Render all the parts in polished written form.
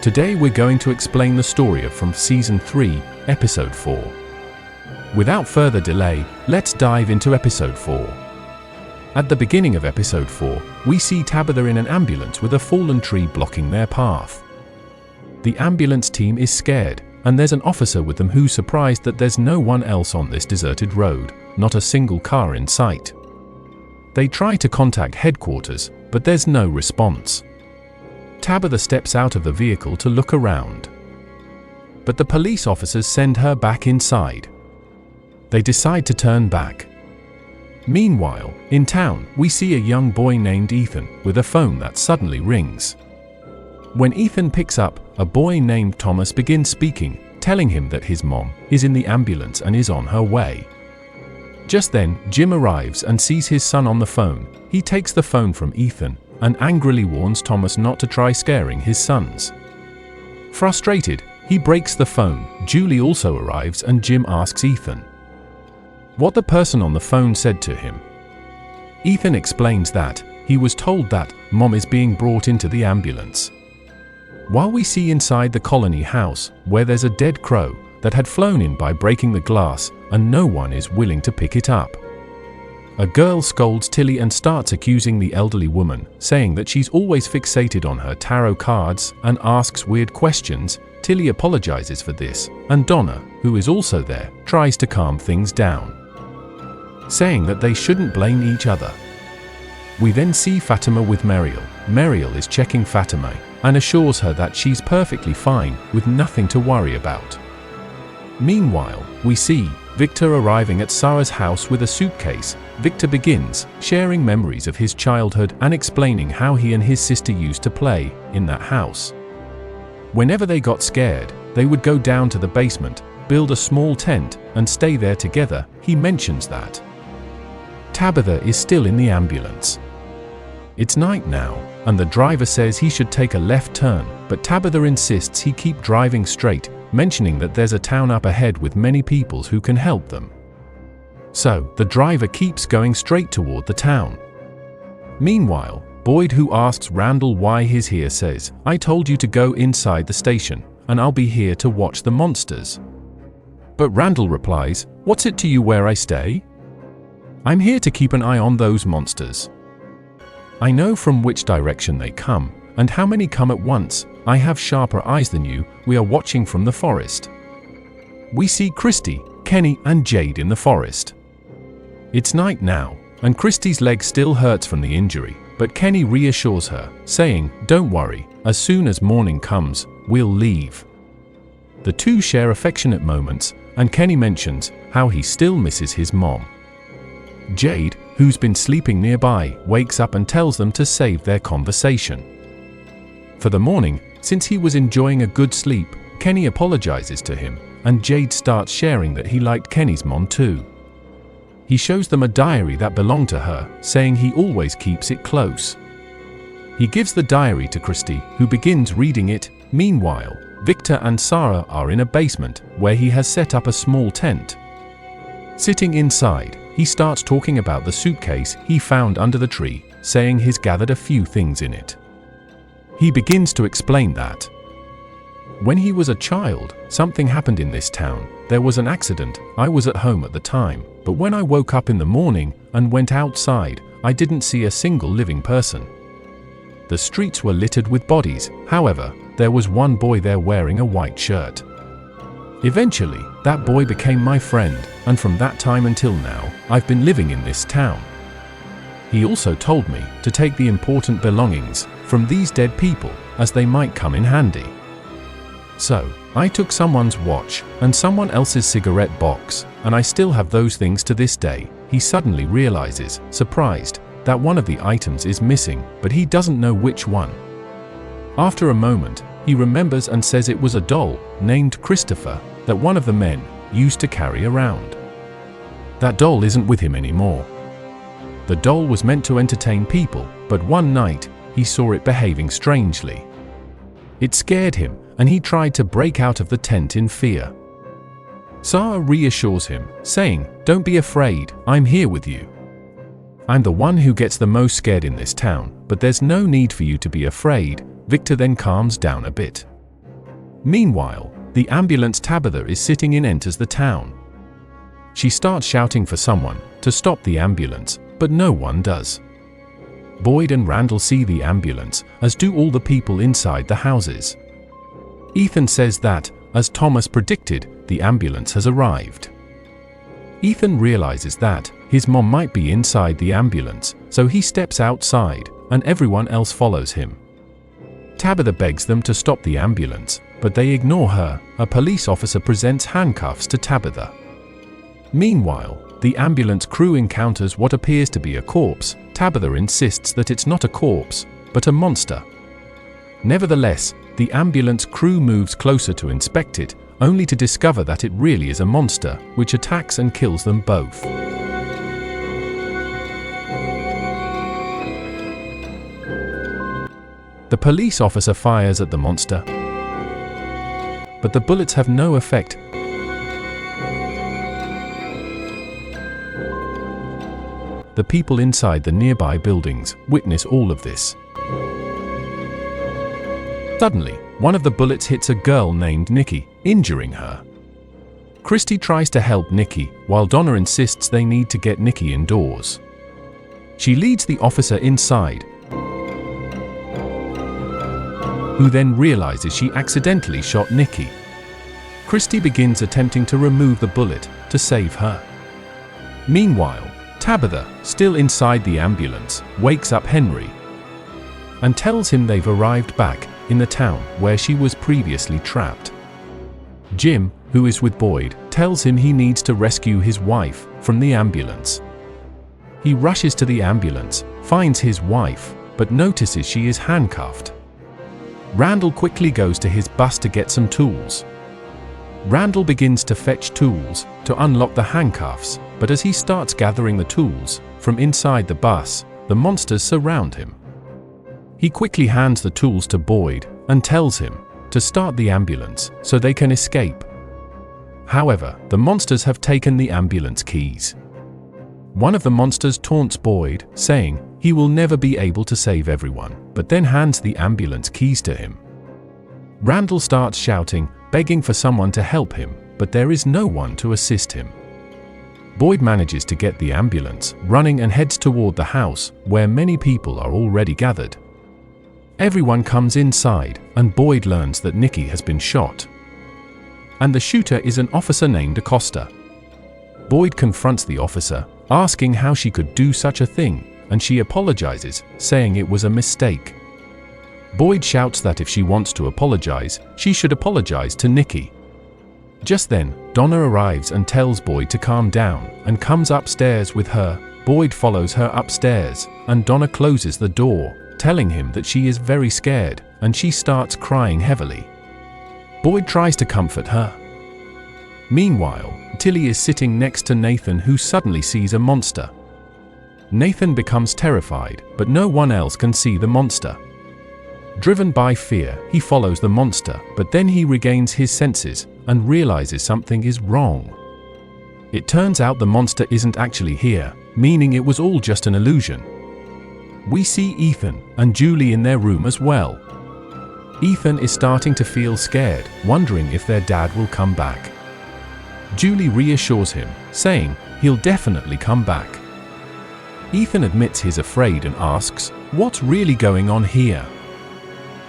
Today we're going to explain the story of from Season 3, Episode 4. Without further delay, let's dive into Episode 4. At the beginning of Episode 4, we see Tabitha in an ambulance with a fallen tree blocking their path. The ambulance team is scared, and there's an officer with them who's surprised that there's no one else on this deserted road, not a single car in sight. They try to contact headquarters, but there's no response. Tabitha steps out of the vehicle to look around. But the police officers send her back inside. They decide to turn back. Meanwhile, in town, we see a young boy named Ethan with a phone that suddenly rings. When Ethan picks up, a boy named Thomas begins speaking, telling him that his mom is in the ambulance and is on her way. Just then, Jim arrives and sees his son on the phone. He takes the phone from Ethan and angrily warns Thomas not to try scaring his sons. Frustrated, he breaks the phone. Julie also arrives and Jim asks Ethan what the person on the phone said to him. Ethan explains that he was told that Mom is being brought into the ambulance. While we see inside the colony house, where there's a dead crow that had flown in by breaking the glass, and no one is willing to pick it up. A girl scolds Tilly and starts accusing the elderly woman, saying that she's always fixated on her tarot cards and asks weird questions. Tilly apologizes for this, and Donna, who is also there, tries to calm things down, saying that they shouldn't blame each other. We then see Fatima with Muriel. Muriel is checking Fatima and assures her that she's perfectly fine with nothing to worry about. Meanwhile, we see Victor arriving at Sarah's house with a suitcase. Victor begins sharing memories of his childhood and explaining how he and his sister used to play in that house. Whenever they got scared, they would go down to the basement, build a small tent, and stay there together. He mentions that Tabitha is still in the ambulance. It's night now, and the driver says he should take a left turn, but Tabitha insists he keep driving straight, mentioning that there's a town up ahead with many people who can help them. So, the driver keeps going straight toward the town. Meanwhile, Boyd, who asks Randall why he's here, says, "I told you to go inside the station, and I'll be here to watch the monsters." But Randall replies, "What's it to you where I stay? I'm here to keep an eye on those monsters. I know from which direction they come, and how many come at once. I have sharper eyes than you. We are watching from the forest." We see Christy, Kenny, and Jade in the forest. It's night now, and Christy's leg still hurts from the injury, but Kenny reassures her, saying, "Don't worry, as soon as morning comes, we'll leave." The two share affectionate moments, and Kenny mentions how he still misses his mom. Jade, who's been sleeping nearby, wakes up and tells them to save their conversation for the morning. Since he was enjoying a good sleep, Kenny apologizes to him, and Jade starts sharing that he liked Kenny's mom too. He shows them a diary that belonged to her, saying he always keeps it close. He gives the diary to Christy, who begins reading it. Meanwhile, Victor and Sarah are in a basement where he has set up a small tent. Sitting inside, he starts talking about the suitcase he found under the tree, saying he's gathered a few things in it. He begins to explain that when he was a child, something happened in this town. There was an accident. I was at home at the time, but when I woke up in the morning and went outside, I didn't see a single living person. The streets were littered with bodies. However, there was one boy there wearing a white shirt. Eventually, that boy became my friend, and from that time until now, I've been living in this town. He also told me to take the important belongings from these dead people, as they might come in handy. So, I took someone's watch and someone else's cigarette box, and I still have those things to this day. He suddenly realizes, surprised, that one of the items is missing, but he doesn't know which one. After a moment, he remembers and says it was a doll named Christopher that one of the men used to carry around. That doll isn't with him anymore. The doll was meant to entertain people, but one night, he saw it behaving strangely. It scared him, and he tried to break out of the tent in fear. Sarah reassures him, saying, "Don't be afraid, I'm here with you. I'm the one who gets the most scared in this town, but there's no need for you to be afraid." Victor then calms down a bit. Meanwhile, the ambulance Tabitha is sitting in enters the town. She starts shouting for someone to stop the ambulance, but no one does. Boyd and Randall see the ambulance, as do all the people inside the houses. Ethan says that, as Thomas predicted, the ambulance has arrived. Ethan realizes that his mom might be inside the ambulance, so he steps outside, and everyone else follows him. Tabitha begs them to stop the ambulance, but they ignore her. A police officer presents handcuffs to Tabitha. Meanwhile, the ambulance crew encounters what appears to be a corpse. Tabitha insists that it's not a corpse, but a monster. Nevertheless, the ambulance crew moves closer to inspect it, only to discover that it really is a monster, which attacks and kills them both. The police officer fires at the monster, but the bullets have no effect. The people inside the nearby buildings witness all of this. Suddenly, one of the bullets hits a girl named Nikki, injuring her. Christy tries to help Nikki, while Donna insists they need to get Nikki indoors. She leads the officer inside, who then realizes she accidentally shot Nikki. Christy begins attempting to remove the bullet to save her. Meanwhile, Tabitha, still inside the ambulance, wakes up Henry and tells him they've arrived back in the town where she was previously trapped. Jim, who is with Boyd, tells him he needs to rescue his wife from the ambulance. He rushes to the ambulance, finds his wife, but notices she is handcuffed. Randall quickly goes to his bus to get some tools. Randall begins to fetch tools to unlock the handcuffs, but as he starts gathering the tools from inside the bus, the monsters surround him. He quickly hands the tools to Boyd and tells him to start the ambulance so they can escape. However, the monsters have taken the ambulance keys. One of the monsters taunts Boyd, saying he will never be able to save everyone, but then hands the ambulance keys to him. Randall starts shouting, begging for someone to help him, but there is no one to assist him. Boyd manages to get the ambulance running and heads toward the house, where many people are already gathered. Everyone comes inside, and Boyd learns that Nikki has been shot, and the shooter is an officer named Acosta. Boyd confronts the officer, asking how she could do such a thing, and she apologizes, saying it was a mistake. Boyd shouts that if she wants to apologize, she should apologize to Nikki. Just then, Donna arrives and tells Boyd to calm down, and comes upstairs with her. Boyd follows her upstairs, and Donna closes the door, telling him that she is very scared, and she starts crying heavily. Boyd tries to comfort her. Meanwhile, Tilly is sitting next to Nathan, who suddenly sees a monster. Nathan becomes terrified, but no one else can see the monster. Driven by fear, he follows the monster, but then he regains his senses and realizes something is wrong. It turns out the monster isn't actually here, meaning it was all just an illusion. We see Ethan and Julie in their room as well. Ethan is starting to feel scared, wondering if their dad will come back. Julie reassures him, saying he'll definitely come back. Ethan admits he's afraid and asks, "What's really going on here?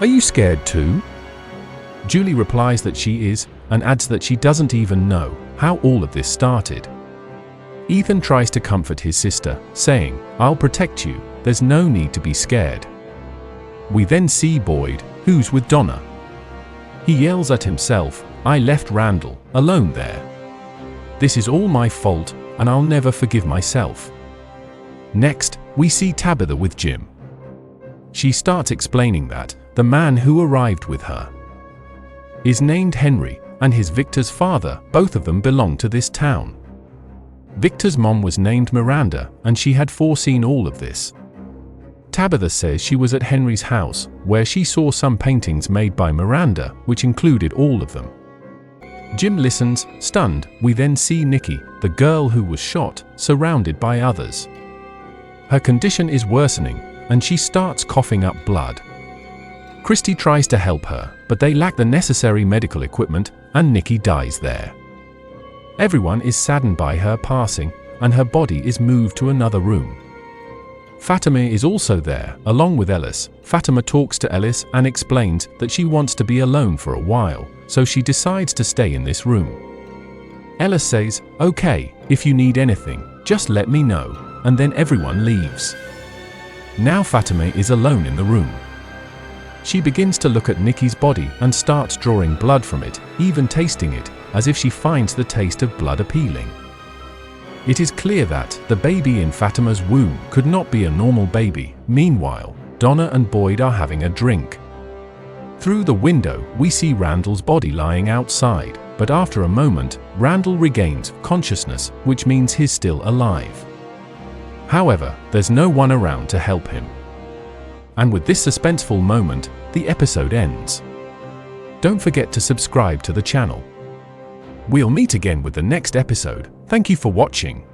Are you scared too?" Julie replies that she is, and adds that she doesn't even know how all of this started. Ethan tries to comfort his sister, saying, "I'll protect you, there's no need to be scared." We then see Boyd, who's with Donna. He yells at himself, "I left Randall alone there. This is all my fault, and I'll never forgive myself." Next, we see Tabitha with Jim. She starts explaining that the man who arrived with her is named Henry, and his Victor's father, both of them belong to this town. Victor's mom was named Miranda, and she had foreseen all of this. Tabitha says she was at Henry's house, where she saw some paintings made by Miranda, which included all of them. Jim listens, stunned. We then see Nikki, the girl who was shot, surrounded by others. Her condition is worsening, and she starts coughing up blood. Christy tries to help her, but they lack the necessary medical equipment, and Nikki dies there. Everyone is saddened by her passing, and her body is moved to another room. Fatima is also there, along with Ellis. Fatima talks to Ellis and explains that she wants to be alone for a while, so she decides to stay in this room. Ellis says, "Okay, if you need anything, just let me know," and then everyone leaves. Now Fatima is alone in the room. She begins to look at Nikki's body and starts drawing blood from it, even tasting it, as if she finds the taste of blood appealing. It is clear that the baby in Fatima's womb could not be a normal baby. Meanwhile, Donna and Boyd are having a drink. Through the window, we see Randall's body lying outside, but after a moment, Randall regains consciousness, which means he's still alive. However, there's no one around to help him. And with this suspenseful moment, the episode ends. Don't forget to subscribe to the channel. We'll meet again with the next episode. Thank you for watching.